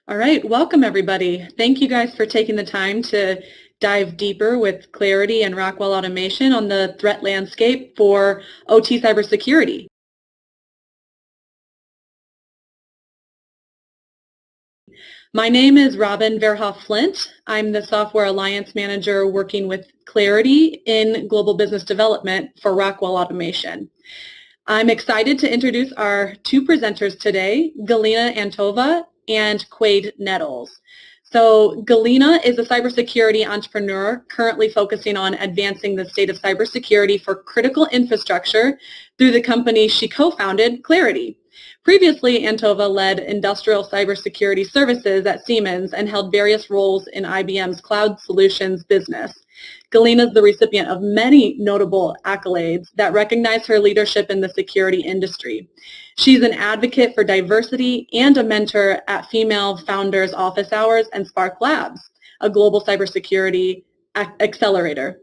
All right, welcome everybody. Thank you guys for taking the time to dive deeper with Clarity and Rockwell Automation on the threat landscape for OT cybersecurity. My name is Robin Verhoff-Flint. I'm the Software Alliance Manager working with Clarity in Global Business Development for Rockwell Automation. I'm excited to introduce our two presenters today, Galina Antova and Quade Nettles. So Galina is a cybersecurity entrepreneur currently focusing on advancing the state of cybersecurity for critical infrastructure through the company she co-founded, Clarity. Previously, Antova led industrial cybersecurity services at Siemens and held various roles in IBM's cloud solutions business. Galina is the recipient of many notable accolades that recognize her leadership in the security industry. She's an advocate for diversity and a mentor at Female Founders Office Hours and Spark Labs, a global cybersecurity accelerator.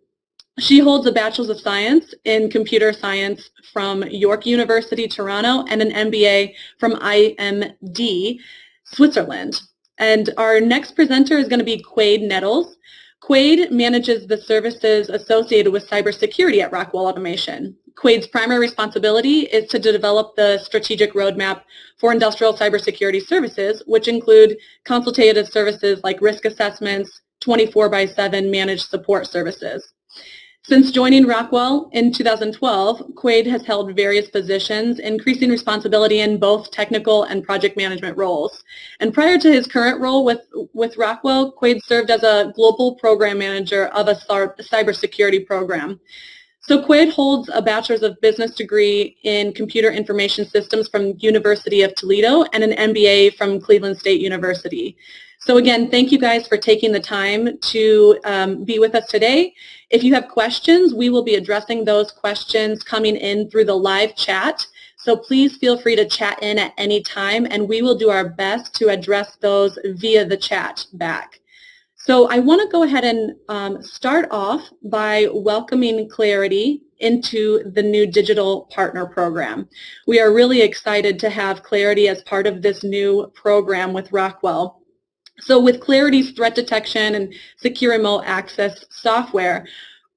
She holds a Bachelor's of Science in Computer Science from York University, Toronto, and an MBA from IMD, Switzerland. And our next presenter is going to be Quade Nettles. Quade manages the services associated with cybersecurity at Rockwell Automation. Quade's primary responsibility is to develop the strategic roadmap for industrial cybersecurity services, which include consultative services like risk assessments, 24/7 managed support services. Since joining Rockwell in 2012, Quade has held various positions, increasing responsibility in both technical and project management roles. And prior to his current role with Rockwell, Quade served as a global program manager of a cybersecurity program. So Quade holds a Bachelor's of Business degree in Computer Information Systems from University of Toledo and an MBA from Cleveland State University. So again, thank you guys for taking the time to be with us today. If you have questions, we will be addressing those questions coming in through the live chat. So please feel free to chat in at any time, and we will do our best to address those via the chat back. So I want to go ahead and start off by welcoming Clarity into the new Digital Partner Program. We are really excited to have Clarity as part of this new program with Rockwell. So with Clarity's threat detection and secure remote access software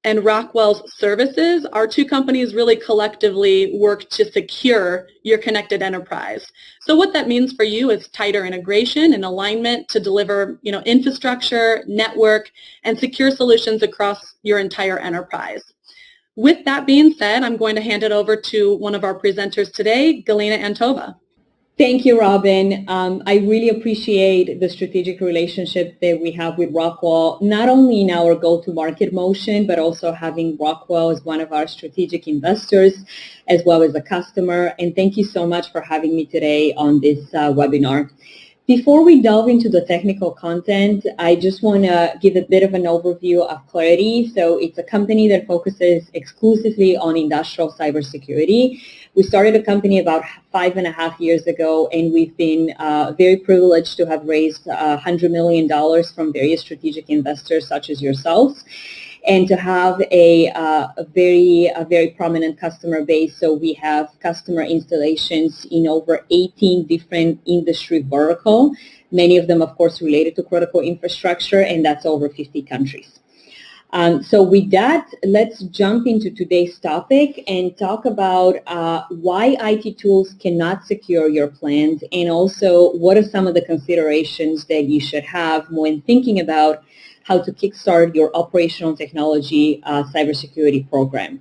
and Rockwell's services, our two companies really collectively work to secure your connected enterprise. So what that means for you is tighter integration and alignment to deliver, infrastructure, network, and secure solutions across your entire enterprise. With that being said, I'm going to hand it over to one of our presenters today, Galina Antova. Thank you, Robin. I really appreciate the strategic relationship that we have with Rockwell, not only in our go-to-market motion, but also having Rockwell as one of our strategic investors, as well as a customer. And thank you so much for having me today on this webinar. Before we delve into the technical content, I just want to give a bit of an overview of Clarity. So it's a company that focuses exclusively on industrial cybersecurity. We started a company about 5.5 years ago, and we've been very privileged to have raised $100 million from various strategic investors such as yourselves, and to have a very prominent customer base. So we have customer installations in over 18 different industry verticals, many of them, of course, related to critical infrastructure, and that's over 50 countries. So with that, let's jump into today's topic and talk about why IT tools cannot secure your plans, and also what are some of the considerations that you should have when thinking about how to kickstart your operational technology cybersecurity program.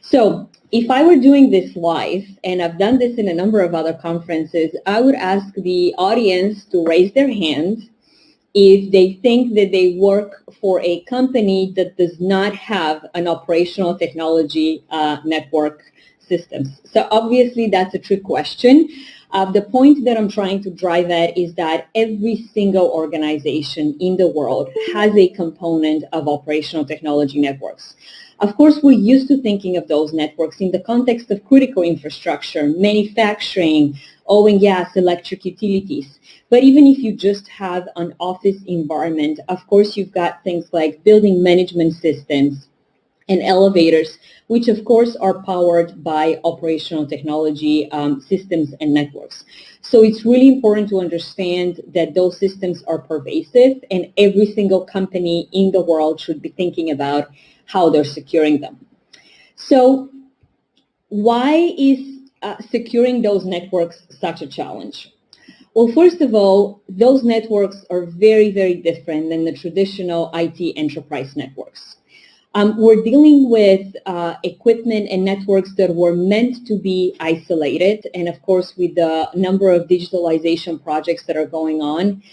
So if I were doing this live, and I've done this in a number of other conferences, I would ask the audience to raise their hand if they think that they work for a company that does not have an operational technology network systems. So obviously that's a trick question. The point that I'm trying to drive at is that every single organization in the world has a component of operational technology networks. Of course, we're used to thinking of those networks in the context of critical infrastructure, manufacturing, oil and gas, electric utilities. But even if you just have an office environment, of course, you've got things like building management systems, and elevators, which of course are powered by operational technology systems and networks. So it's really important to understand that those systems are pervasive, and every single company in the world should be thinking about how they're securing them. So why is securing those networks such a challenge? Well, first of all, those networks are very, very different than the traditional IT enterprise networks. We're dealing with equipment and networks that were meant to be isolated. And of course, with the number of digitalization projects that are going on,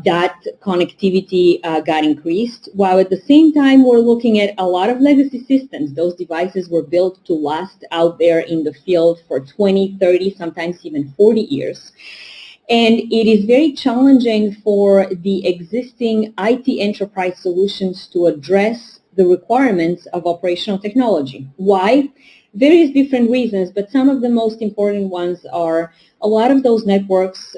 that connectivity got increased. While at the same time, we're looking at a lot of legacy systems. Those devices were built to last out there in the field for 20, 30, sometimes even 40 years. And it is very challenging for the existing IT enterprise solutions to address the requirements of operational technology. Why? Various different reasons, but some of the most important ones are a lot of those networks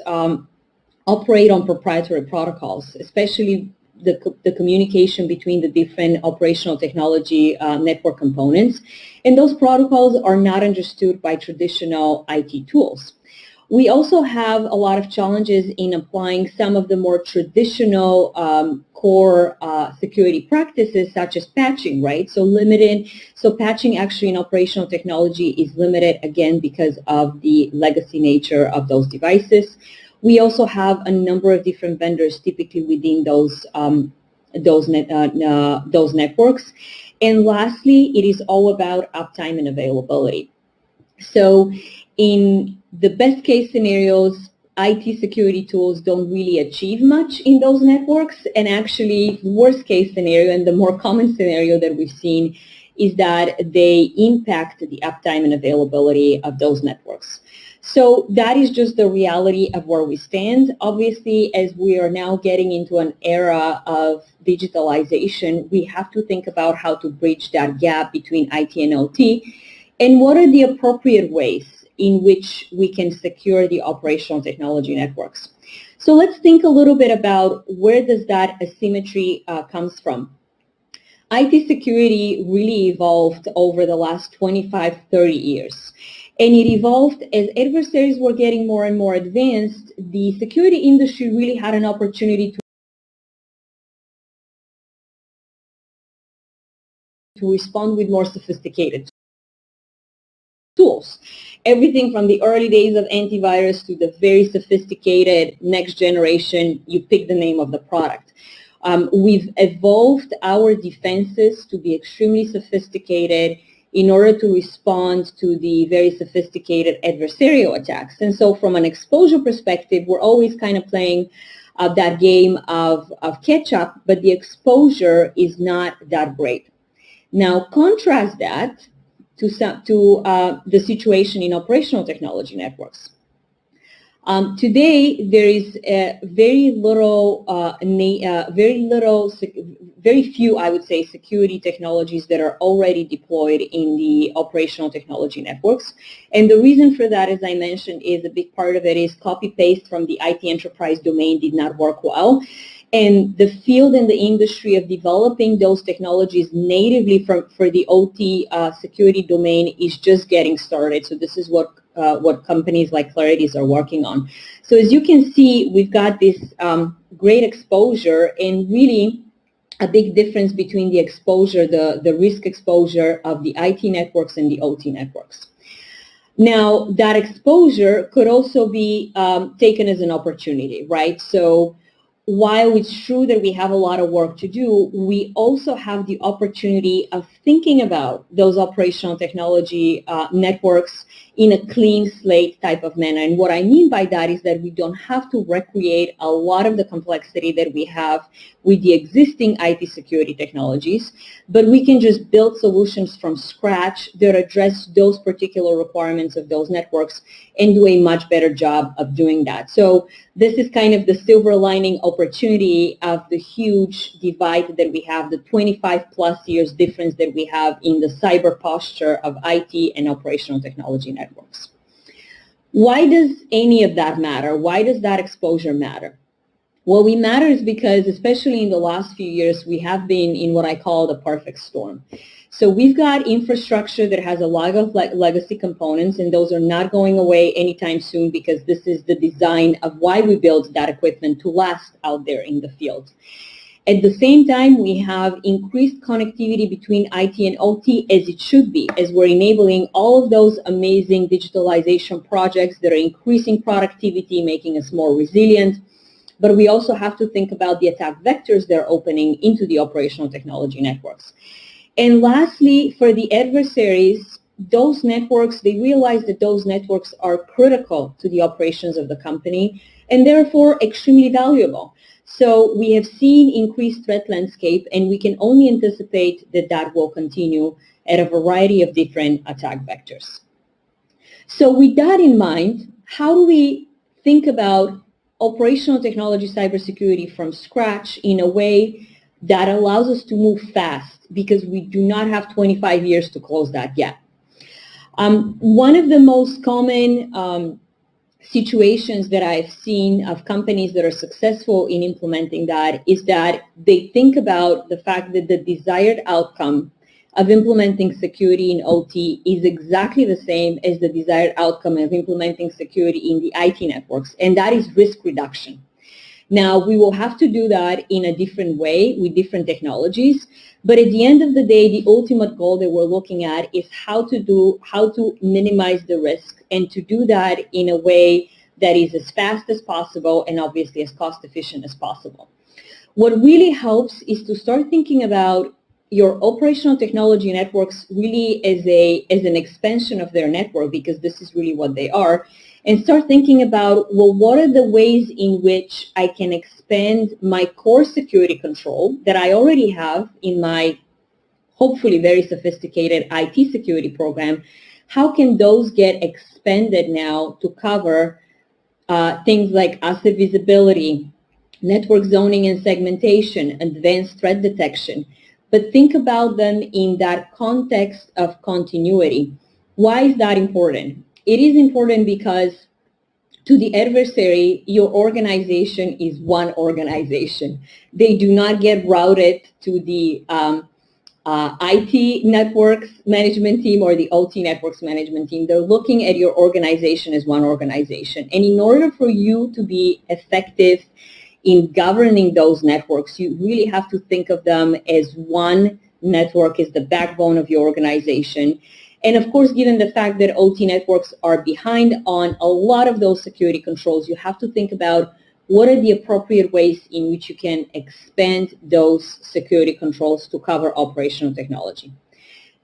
operate on proprietary protocols, especially the communication between the different operational technology network components. And those protocols are not understood by traditional IT tools. We also have a lot of challenges in applying some of the more traditional core security practices, such as patching, right? So patching actually in operational technology is limited, again, because of the legacy nature of those devices. We also have a number of different vendors typically within those networks. And lastly, it is all about uptime and availability. So in the best case scenarios, IT security tools don't really achieve much in those networks. And actually, worst case scenario and the more common scenario that we've seen is that they impact the uptime and availability of those networks. So that is just the reality of where we stand. Obviously, as we are now getting into an era of digitalization, we have to think about how to bridge that gap between IT and OT, and what are the appropriate ways in which we can secure the operational technology networks. So let's think a little bit about where does that asymmetry comes from. IT security really evolved over the last 25, 30 years. And it evolved as adversaries were getting more and more advanced. The security industry really had an opportunity to respond with more sophisticated tools. Everything from the early days of antivirus to the very sophisticated next generation, you pick the name of the product. We've evolved our defenses to be extremely sophisticated in order to respond to the very sophisticated adversarial attacks. And so from an exposure perspective, we're always kind of playing that game of catch up, but the exposure is not that great. Now contrast that to the situation in operational technology networks. Today, there is very few, I would say, security technologies that are already deployed in the operational technology networks. And the reason for that, as I mentioned, is a big part of it is copy-paste from the IT enterprise domain did not work well. And the field and the industry of developing those technologies natively for the OT security domain is just getting started. So this is what companies like Clarity's are working on. So as you can see, we've got this great exposure and really a big difference between the exposure, the risk exposure of the IT networks and the OT networks. Now, that exposure could also be taken as an opportunity, right? So while it's true that we have a lot of work to do, we also have the opportunity of thinking about those operational technology networks in a clean slate type of manner. And what I mean by that is that we don't have to recreate a lot of the complexity that we have with the existing IT security technologies, but we can just build solutions from scratch that address those particular requirements of those networks and do a much better job of doing that. So this is kind of the silver lining opportunity of the huge divide that we have, the 25 plus years difference that we have in the cyber posture of IT and operational technology networks. Why does any of that matter? Why does that exposure matter? Well, we matter is because, especially in the last few years, we have been in what I call the perfect storm. So we've got infrastructure that has a lot of legacy components, and those are not going away anytime soon because this is the design of why we build that equipment to last out there in the field. At the same time, we have increased connectivity between IT and OT as it should be, as we're enabling all of those amazing digitalization projects that are increasing productivity, making us more resilient. But we also have to think about the attack vectors that are opening into the operational technology networks. And lastly, for the adversaries, those networks, they realize that those networks are critical to the operations of the company and therefore extremely valuable. So we have seen increased threat landscape, and we can only anticipate that that will continue at a variety of different attack vectors. So with that in mind, how do we think about operational technology cybersecurity from scratch in a way that allows us to move fast, because we do not have 25 years to close that gap? One of the most common situations that I've seen of companies that are successful in implementing that is that they think about the fact that the desired outcome of implementing security in OT is exactly the same as the desired outcome of implementing security in the IT networks, and that is risk reduction. Now, we will have to do that in a different way with different technologies, but at the end of the day, the ultimate goal that we're looking at is how to minimize the risk, and to do that in a way that is as fast as possible and obviously as cost efficient as possible. What really helps is to start thinking about your operational technology networks really as an expansion of their network, because this is really what they are, and start thinking about, well, what are the ways in which I can expand my core security control that I already have in my hopefully very sophisticated IT security program? How can those get expanded now to cover things like asset visibility, network zoning and segmentation, advanced threat detection? But think about them in that context of continuity. Why is that important? It is important because to the adversary, your organization is one organization. They do not get routed to the IT networks management team or the OT networks management team. They're looking at your organization as one organization. And in order for you to be effective in governing those networks, you really have to think of them as one network, as the backbone of your organization. And of course, given the fact that OT networks are behind on a lot of those security controls, you have to think about what are the appropriate ways in which you can expand those security controls to cover operational technology.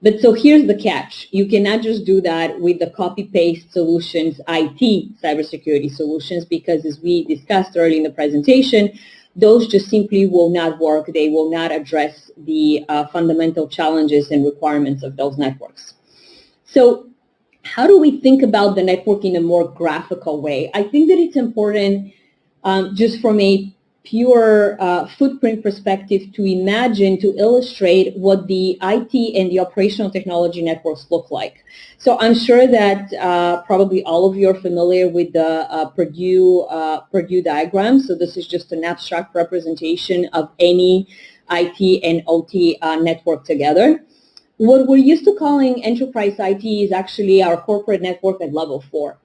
But so here's the catch. You cannot just do that with the copy-paste solutions, IT cybersecurity solutions, because as we discussed earlier in the presentation, those just simply will not work. They will not address the fundamental challenges and requirements of those networks. So how do we think about the network in a more graphical way? I think that it's important just from a pure footprint perspective to imagine, to illustrate what the IT and the operational technology networks look like. So I'm sure that probably all of you are familiar with the Purdue diagram. So this is just an abstract representation of any IT and OT network together. What we're used to calling enterprise IT is actually our corporate network at level 4.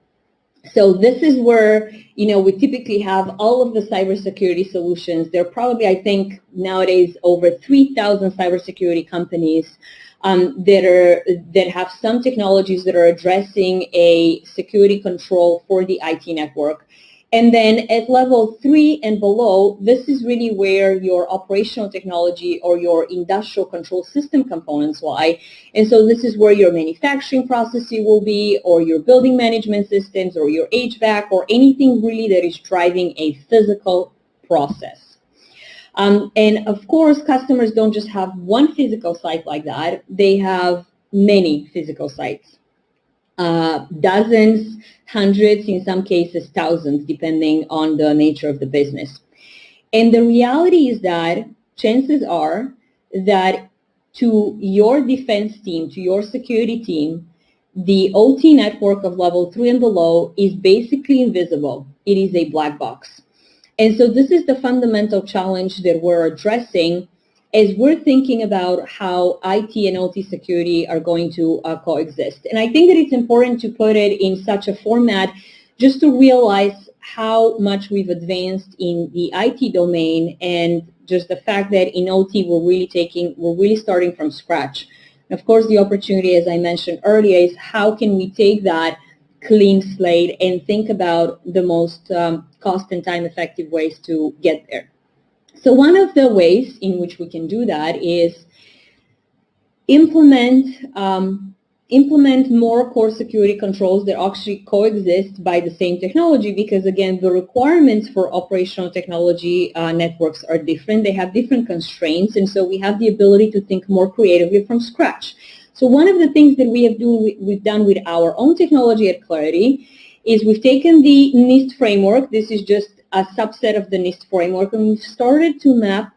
So this is where, we typically have all of the cybersecurity solutions. There are probably, I think, nowadays over 3,000 cybersecurity companies that have some technologies that are addressing a security control for the IT network. And then at level 3 and below, this is really where your operational technology or your industrial control system components lie. And so this is where your manufacturing processes will be, or your building management systems, or your HVAC, or anything really that is driving a physical process. And of course, customers don't just have one physical site like that. They have many physical sites. Dozens, hundreds, in some cases thousands, depending on the nature of the business. And the reality is that chances are that to your defense team, to your security team, the OT network of level 3 and below is basically invisible. It is a black box. And so this is the fundamental challenge that we're addressing as we're thinking about how IT and OT security are going to coexist. And I think that it's important to put it in such a format just to realize how much we've advanced in the IT domain, and just the fact that in OT we're really starting from scratch. And of course, the opportunity, as I mentioned earlier, is how can we take that clean slate and think about the most cost and time effective ways to get there. So one of the ways in which we can do that is implement more core security controls that actually coexist by the same technology, because again, the requirements for operational technology networks are different. They have different constraints, and so we have the ability to think more creatively from scratch. So one of the things that we've done with our own technology at Clarity is we've taken the NIST framework. This is just a subset of the NIST framework, and we've started to map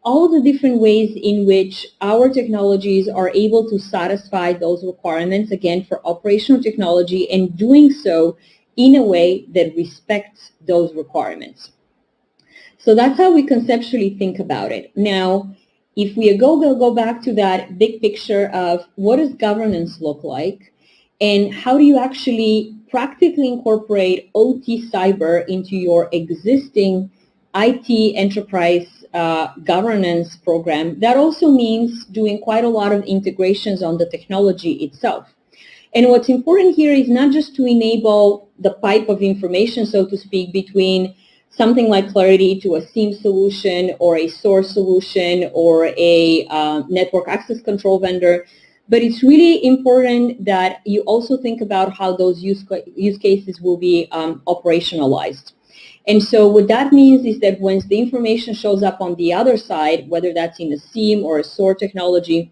all the different ways in which our technologies are able to satisfy those requirements, again, for operational technology, and doing so in a way that respects those requirements. So that's how we conceptually think about it. Now, if we go back to that big picture of what does governance look like, and how do you actually practically incorporate OT cyber into your existing IT enterprise governance program, that also means doing quite a lot of integrations on the technology itself. And what's important here is not just to enable the pipe of information, so to speak, between something like Clarity to a SIEM solution or a source solution or a network access control vendor, but it's really important that you also think about how those use cases will be operationalized. And so what that means is that once the information shows up on the other side, whether that's in a SIEM or a SOAR technology,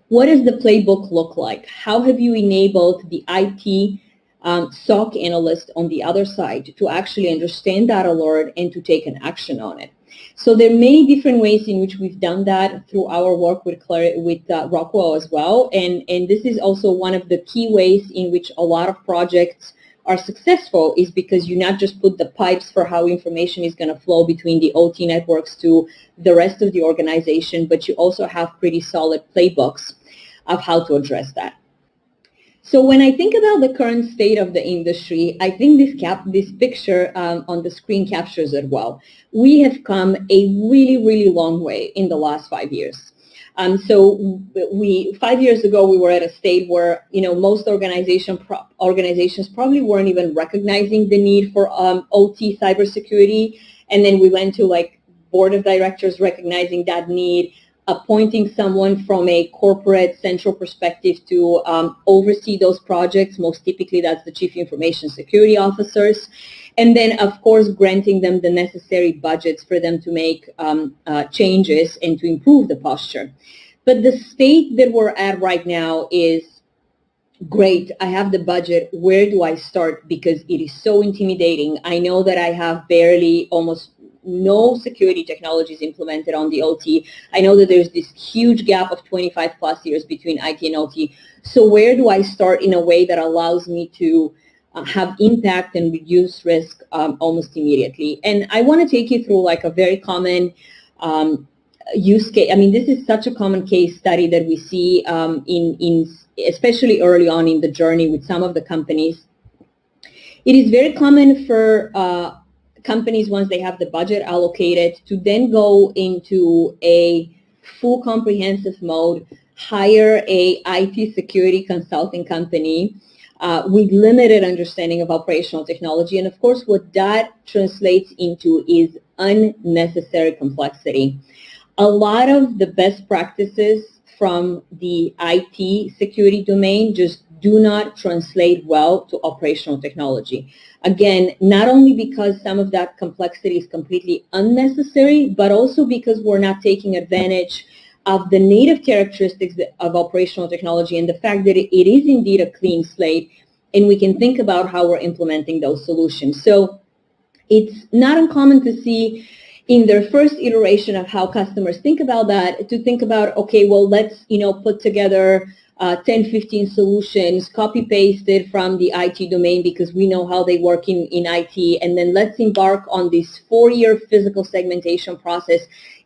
what does the playbook look like? How have you enabled the IT SOC analyst on the other side to actually understand that alert and to take an action on it? So there are many different ways in which we've done that through our work with Rockwell as well. And this is also one of the key ways in which a lot of projects are successful, is because you not just put the pipes for how information is going to flow between the OT networks to the rest of the organization, but you also have pretty solid playbooks of how to address that. So when I think about the current state of the industry, I think this picture on the screen captures it well. We have come a really, really long way in the last 5 years. So 5 years ago, we were at a state where, most organizations probably weren't even recognizing the need for OT cybersecurity. And then we went to board of directors recognizing that need, appointing someone from a corporate central perspective to oversee those projects. Most typically, that's the chief information security officers. And then, of course, granting them the necessary budgets for them to make changes and to improve the posture. But the state that we're at right now is, great, I have the budget. Where do I start? Because it is so intimidating. I know that I have almost no security technologies implemented on the OT. I know that there's this huge gap of 25 plus years between IT and OT. So where do I start in a way that allows me to have impact and reduce risk almost immediately? And I want to take you through a very common use case. I mean, this is such a common case study that we see especially early on in the journey with some of the companies. It is very common for companies, once they have the budget allocated, to then go into a full comprehensive mode, hire a IT security consulting company with limited understanding of operational technology. And of course, what that translates into is unnecessary complexity. A lot of the best practices from the IT security domain just do not translate well to operational technology. Again, not only because some of that complexity is completely unnecessary, but also because we're not taking advantage of the native characteristics of operational technology and the fact that it is indeed a clean slate, and we can think about how we're implementing those solutions. So it's not uncommon to see in their first iteration of how customers think about that, to think about, okay, well, let's put together 10, 15 solutions, copy pasted from the IT domain because we know how they work in IT, and then let's embark on this 4-year physical segmentation process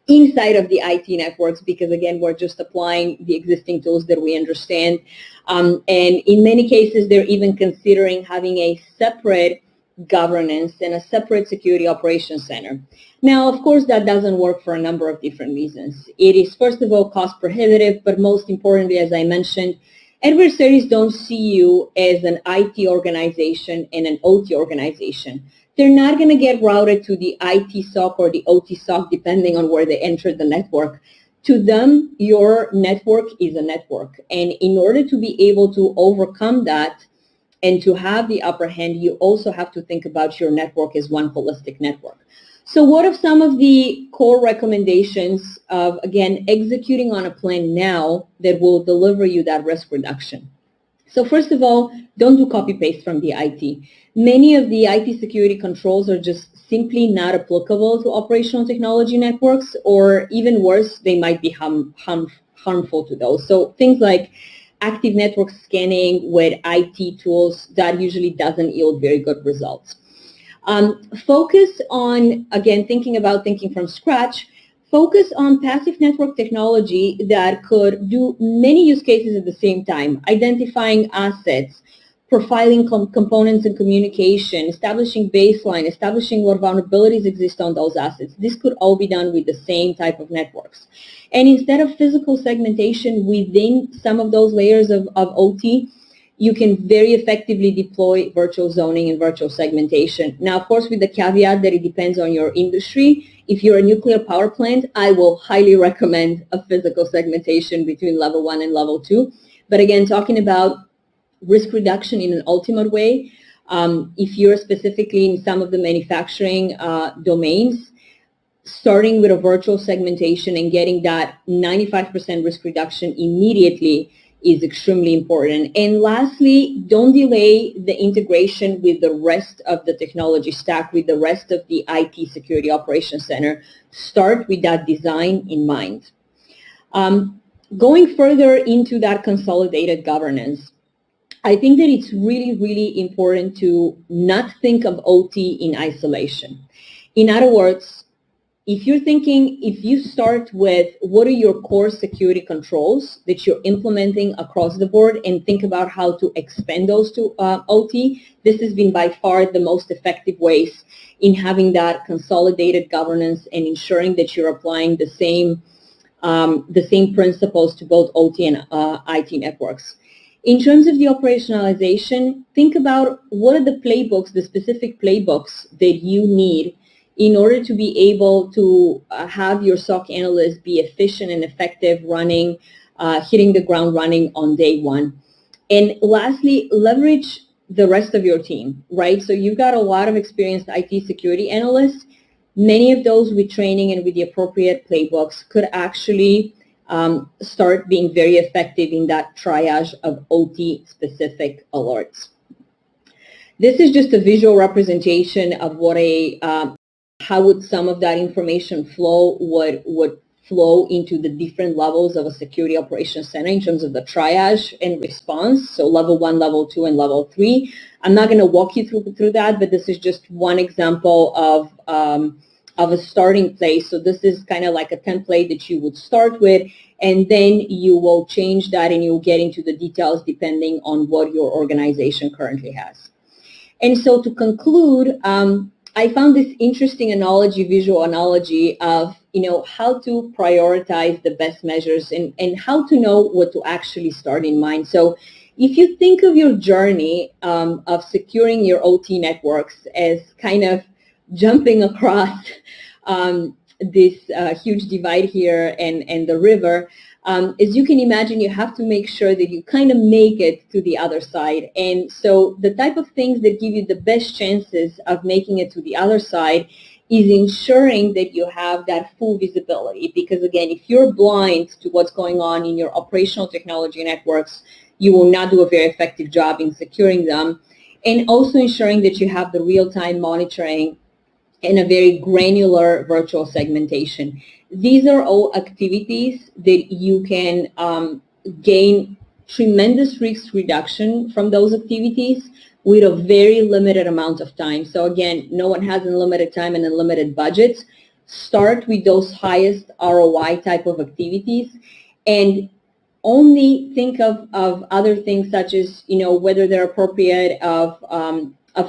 inside of the IT networks because, again, we're just applying the existing tools that we understand. And in many cases, they're even considering having a separate governance and a separate security operations center. Now, of course, that doesn't work for a number of different reasons. It is, first of all, cost prohibitive, but most importantly, as I mentioned, adversaries don't see you as an IT organization and an OT organization. They're not going to get routed to the IT SOC or the OT SOC, depending on where they enter the network. To them, your network is a network. And in order to be able to overcome that and to have the upper hand, you also have to think about your network as one holistic network. So what are some of the core recommendations of, again, executing on a plan now that will deliver you that risk reduction? So first of all, don't do copy-paste from the IT. Many of the IT security controls are just simply not applicable to operational technology networks, or even worse, they might be harmful to those. So things like active network scanning with IT tools, that usually doesn't yield very good results. Focus on, again, thinking from scratch, focus on passive network technology that could do many use cases at the same time, identifying assets, profiling components and communication, establishing baseline, establishing what vulnerabilities exist on those assets. This could all be done with the same type of networks. And instead of physical segmentation within some of those layers of OT, you can very effectively deploy virtual zoning and virtual segmentation. Now, of course, with the caveat that it depends on your industry. If you're a nuclear power plant, I will highly recommend a physical segmentation between level 1 and level 2. But again, talking about risk reduction in an ultimate way, if you're specifically in some of the manufacturing domains, starting with a virtual segmentation and getting that 95% risk reduction immediately is extremely important. And lastly, don't delay the integration with the rest of the technology stack, with the rest of the IT security operations center. Start with that design in mind. Going further into that consolidated governance, I think that it's really, really important to not think of OT in isolation. In other words, if you start with what are your core security controls that you're implementing across the board and think about how to expand those to OT, this has been by far the most effective ways in having that consolidated governance and ensuring that you're applying the same principles to both OT and IT networks. In terms of the operationalization, think about what are the playbooks, the specific playbooks that you need in order to be able to have your SOC analysts be efficient and effective running, hitting the ground running on day one. And lastly, leverage the rest of your team, right? So you've got a lot of experienced IT security analysts. Many of those with training and with the appropriate playbooks could actually start being very effective in that triage of OT-specific alerts. This is just a visual representation of what how would some of that information flow would flow into the different levels of a security operations center in terms of the triage and response. So level 1, level 2, and level 3. I'm not going to walk you through that, but this is just one example of a starting place. So this is kind of like a template that you would start with, and then you will change that and you'll get into the details depending on what your organization currently has. And so to conclude, I found this interesting visual analogy of, how to prioritize the best measures and how to know what to actually start in mind. So if you think of your journey of securing your OT networks as kind of jumping across this huge divide here and the river, as you can imagine, you have to make sure that you kind of make it to the other side. And so the type of things that give you the best chances of making it to the other side is ensuring that you have that full visibility. Because again, if you're blind to what's going on in your operational technology networks, you will not do a very effective job in securing them. And also ensuring that you have the real-time monitoring and a very granular virtual segmentation. These are all activities that you can gain tremendous risk reduction from those activities with a very limited amount of time. So again, no one has unlimited time and unlimited budgets. Start with those highest ROI type of activities and only think of other things such as, whether they're appropriate of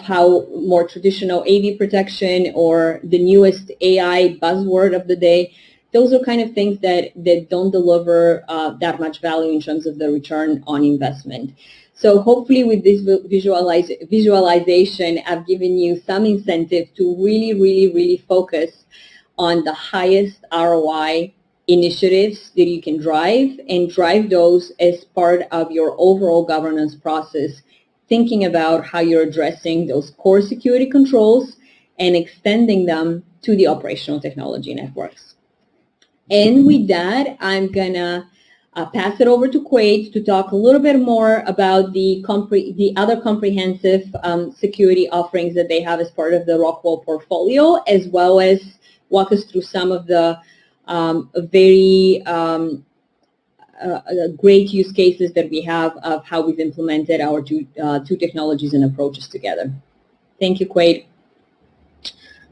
how more traditional AV protection or the newest AI buzzword of the day. Those are kind of things that don't deliver that much value in terms of the return on investment. So hopefully with this visualization, I've given you some incentive to really, really, really focus on the highest ROI initiatives that you can drive and drive those as part of your overall governance process, thinking about how you're addressing those core security controls and extending them to the operational technology networks. And with that, I'm going to pass it over to Quade to talk a little bit more about the other comprehensive security offerings that they have as part of the Rockwell portfolio, as well as walk us through some of the very great use cases that we have of how we've implemented our two technologies and approaches together. Thank you, Quade.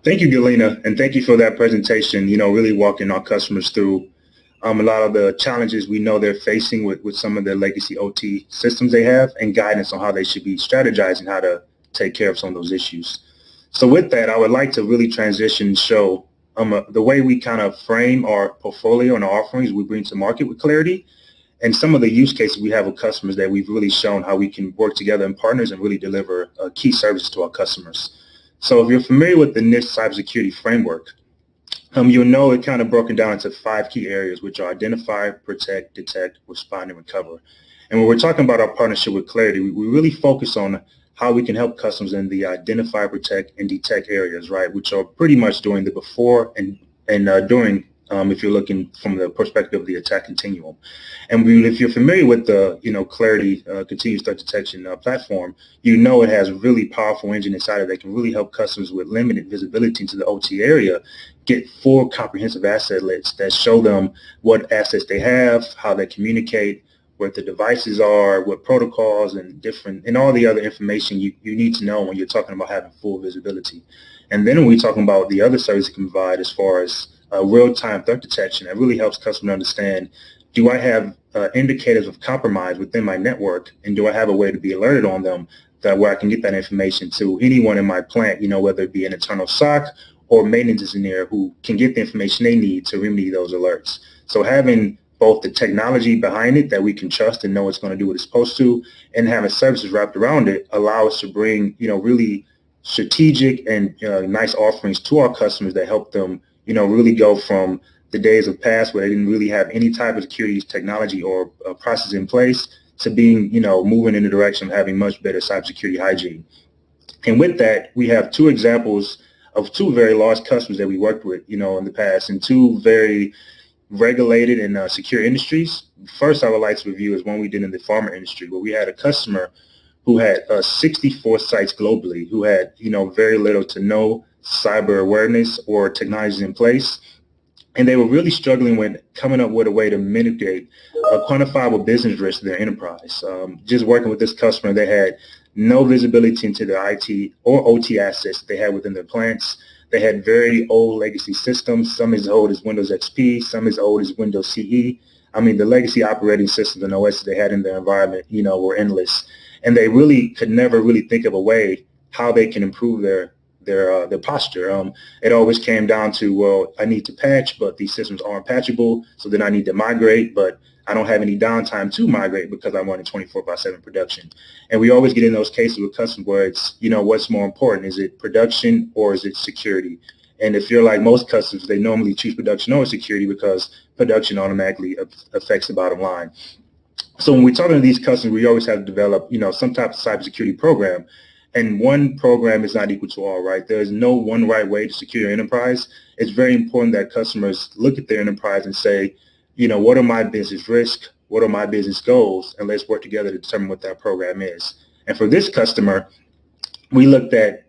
Thank you, Galina, and thank you for that presentation, really walking our customers through a lot of the challenges we know they're facing with some of the legacy OT systems they have and guidance on how they should be strategizing how to take care of some of those issues. So with that, I would like to really transition and show the way we kind of frame our portfolio and our offerings we bring to market with clarity and some of the use cases we have with customers that we've really shown how we can work together in partners and really deliver key services to our customers. So if you're familiar with the NIST cybersecurity framework, you'll know it kind of broken down into 5 key areas, which are identify, protect, detect, respond, and recover. And when we're talking about our partnership with Clarity, we really focus on how we can help customers in the identify, protect, and detect areas, right, which are pretty much during the before and during, if you're looking from the perspective of the attack continuum. And if you're familiar with the, Clarity continuous threat detection platform, it has a really powerful engine inside of it that can really help customers with limited visibility into the OT area get full comprehensive asset lists that show them what assets they have, how they communicate, what the devices are, what protocols and all the other information you need to know when you're talking about having full visibility. And then when we're talking about the other service it can provide as far as real-time threat detection, it really helps customers understand, do I have indicators of compromise within my network, and do I have a way to be alerted on them where I can get that information to anyone in my plant, whether it be an internal SOC or maintenance engineer who can get the information they need to remedy those alerts. So having both the technology behind it that we can trust and know it's going to do what it's supposed to, and having services wrapped around it allow us to bring, really strategic and nice offerings to our customers that help them, really go from the days of past where they didn't really have any type of security technology or process in place to being, moving in the direction of having much better cybersecurity hygiene. And with that, we have 2 examples of 2 very large customers that we worked with, in the past, and 2 very regulated and secure industries. First, I would like to review is one we did in the pharma industry, where we had a customer who had 64 sites globally, who had, very little to no cyber awareness or technologies in place. And they were really struggling with coming up with a way to mitigate a quantifiable business risk to their enterprise. Just working with this customer, they had no visibility into their IT or OT assets they had within their plants. They had very old legacy systems, some as old as Windows XP, some as old as Windows CE. I mean, the legacy operating systems and OS they had in their environment, were endless. And they really could never really think of a way how they can improve their posture. It always came down to, well, I need to patch, but these systems aren't patchable, so then I need to migrate, but I don't have any downtime to migrate because I'm running 24/7 production. And we always get in those cases with customers where it's, what's more important? Is it production or is it security? And if you're like most customers, they normally choose production over security because production automatically affects the bottom line. So when we're talking to these customers, we always have to develop, some type of cybersecurity program. And one program is not equal to all, right? There's no one right way to secure your enterprise. It's very important that customers look at their enterprise and say, what are my business risks? What are my business goals? And let's work together to determine what that program is. And for this customer, we looked at,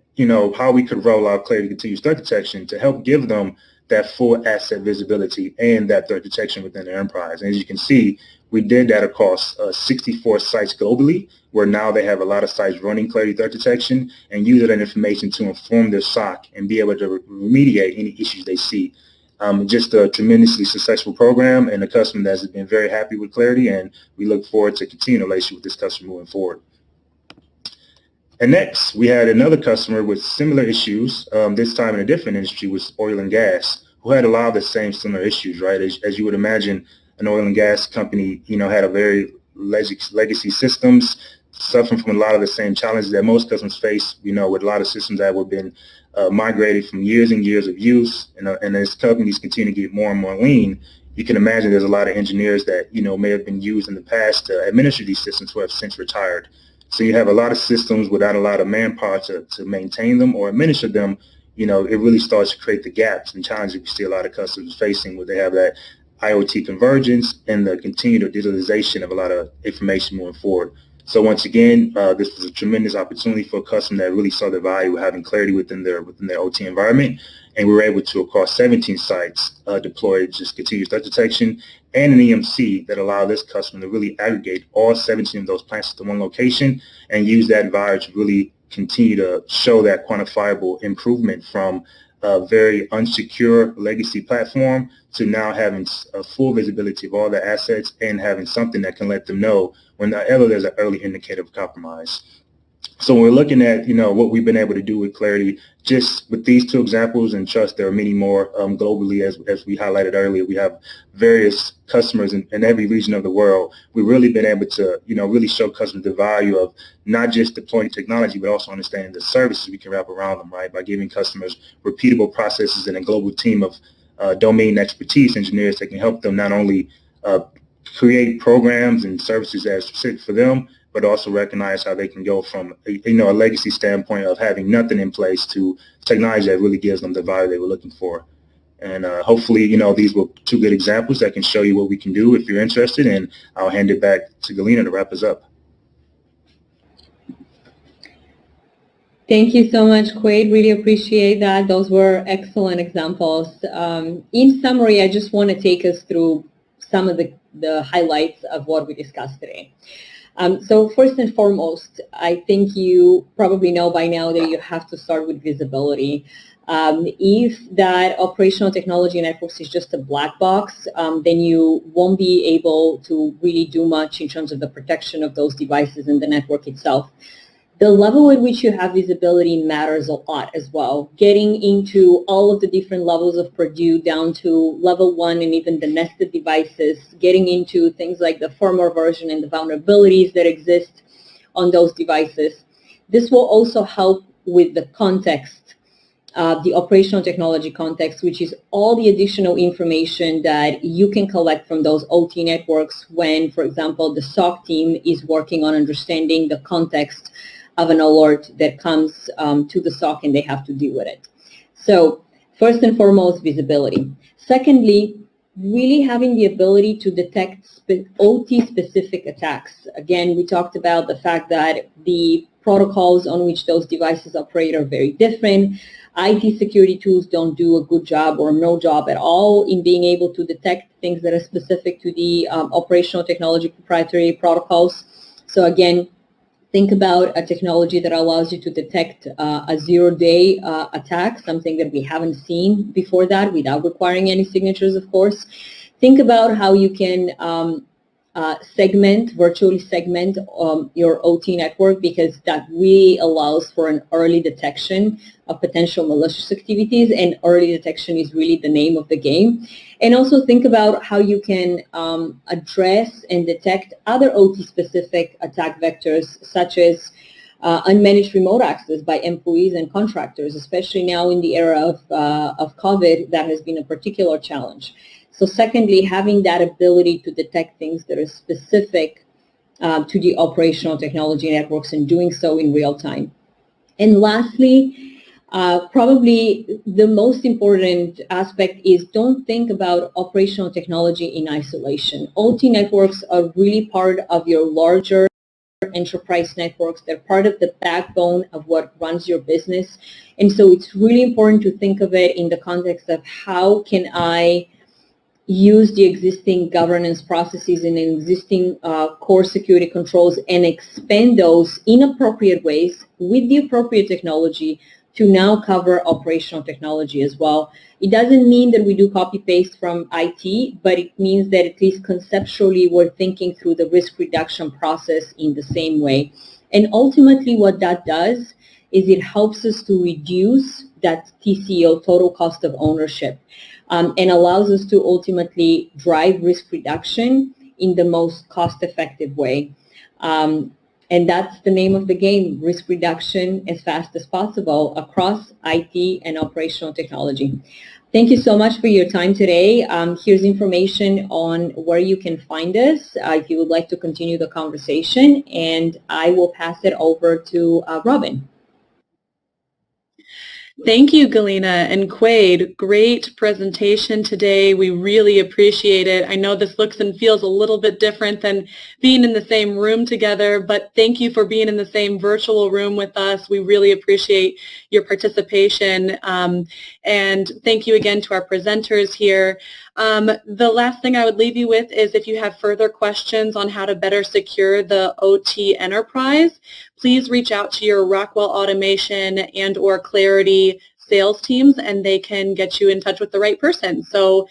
how we could roll out Clarity Continuous Threat Detection to help give them that full asset visibility and that threat detection within the enterprise. And as you can see, we did that across 64 sites globally, where now they have a lot of sites running Clarity Threat Detection and use that information to inform their SOC and be able to remediate any issues they see. Just a tremendously successful program and a customer that has been very happy with Clarity, and we look forward to continuing the relationship with this customer moving forward. And next, we had another customer with similar issues, this time in a different industry, was oil and gas, who had a lot of the same similar issues, right? As you would imagine, an oil and gas company, had a very legacy systems, suffering from a lot of the same challenges that most customers face, with a lot of systems that have been migrated from years and years of use. And as companies continue to get more and more lean, you can imagine there's a lot of engineers that, may have been used in the past to administer these systems who have since retired. So you have a lot of systems without a lot of manpower to maintain them or administer them. It really starts to create the gaps and challenges we see a lot of customers facing, where they have that IoT convergence and the continued digitalization of a lot of information moving forward. So once again, this was a tremendous opportunity for a customer that really saw the value of having Clarity within their OT environment. And we were able to, across 17 sites, deploy just continuous threat detection and an EMC that allowed this customer to really aggregate all 17 of those plants to one location and use that virus to really continue to show that quantifiable improvement from a very unsecure legacy platform to now having a full visibility of all the assets and having something that can let them know whenever there's an early indicator of compromise. So when we're looking at, what we've been able to do with Clarity, just with these two examples, and trust there are many more globally, as we highlighted earlier, we have various customers in every region of the world. We've really been able to, really show customers the value of not just deploying technology, but also understanding the services we can wrap around them, right? By giving customers repeatable processes and a global team of domain expertise engineers that can help them not only create programs and services that are specific for them, but also recognize how they can go from a legacy standpoint of having nothing in place to technology that really gives them the value they were looking for. And hopefully, these were two good examples that can show you what we can do if you're interested. And I'll hand it back to Galina to wrap us up. Thank you so much, Quaid. Really appreciate that. Those were excellent examples. In summary, I just want to take us through some of the highlights of what we discussed today. So first and foremost, I think you probably know by now that you have to start with visibility. If that operational technology networks is just a black box, then you won't be able to really do much in terms of the protection of those devices and the network itself. The level at which you have visibility matters a lot as well. Getting into all of the different levels of Purdue down to level 1 and even the nested devices, getting into things like the firmware version and the vulnerabilities that exist on those devices. This will also help with the context, the operational technology context, which is all the additional information that you can collect from those OT networks when, for example, the SOC team is working on understanding the context of an alert that comes to the SOC and they have to deal with it. So first and foremost, visibility. Secondly, really having the ability to detect OT-specific attacks. Again, we talked about the fact that the protocols on which those devices operate are very different. IT security tools don't do a good job or no job at all in being able to detect things that are specific to the operational technology proprietary protocols. So again, think about a technology that allows you to detect a zero-day attack, something that we haven't seen before that without requiring any signatures, of course. Think about how you can virtually segment your OT network, because that really allows for an early detection of potential malicious activities, and early detection is really the name of the game. And also think about how you can address and detect other OT-specific attack vectors, such as unmanaged remote access by employees and contractors, especially now in the era of COVID. That has been a particular challenge. So secondly, having that ability to detect things that are specific to the operational technology networks and doing so in real time. And lastly, probably the most important aspect is don't think about operational technology in isolation. OT networks are really part of your larger enterprise networks. They're part of the backbone of what runs your business. And so it's really important to think of it in the context of how can I use the existing governance processes and existing core security controls and expand those in appropriate ways with the appropriate technology to now cover operational technology as well. It doesn't mean that we do copy-paste from IT, but it means that at least conceptually we're thinking through the risk reduction process in the same way. And ultimately what that does is it helps us to reduce that TCO, total cost of ownership, and allows us to ultimately drive risk reduction in the most cost-effective way. And that's the name of the game, risk reduction as fast as possible across IT and operational technology. Thank you so much for your time today. Here's information on where you can find us if you would like to continue the conversation, and I will pass it over to Robin. Thank you, Galina and Quade. Great presentation today. We really appreciate it. I know this looks and feels a little bit different than being in the same room together, but thank you for being in the same virtual room with us. We really appreciate your participation. And thank you again to our presenters here. The last thing I would leave you with is if you have further questions on how to better secure the OT enterprise, please reach out to your Rockwell Automation and or Clarity sales teams, and they can get you in touch with the right person. So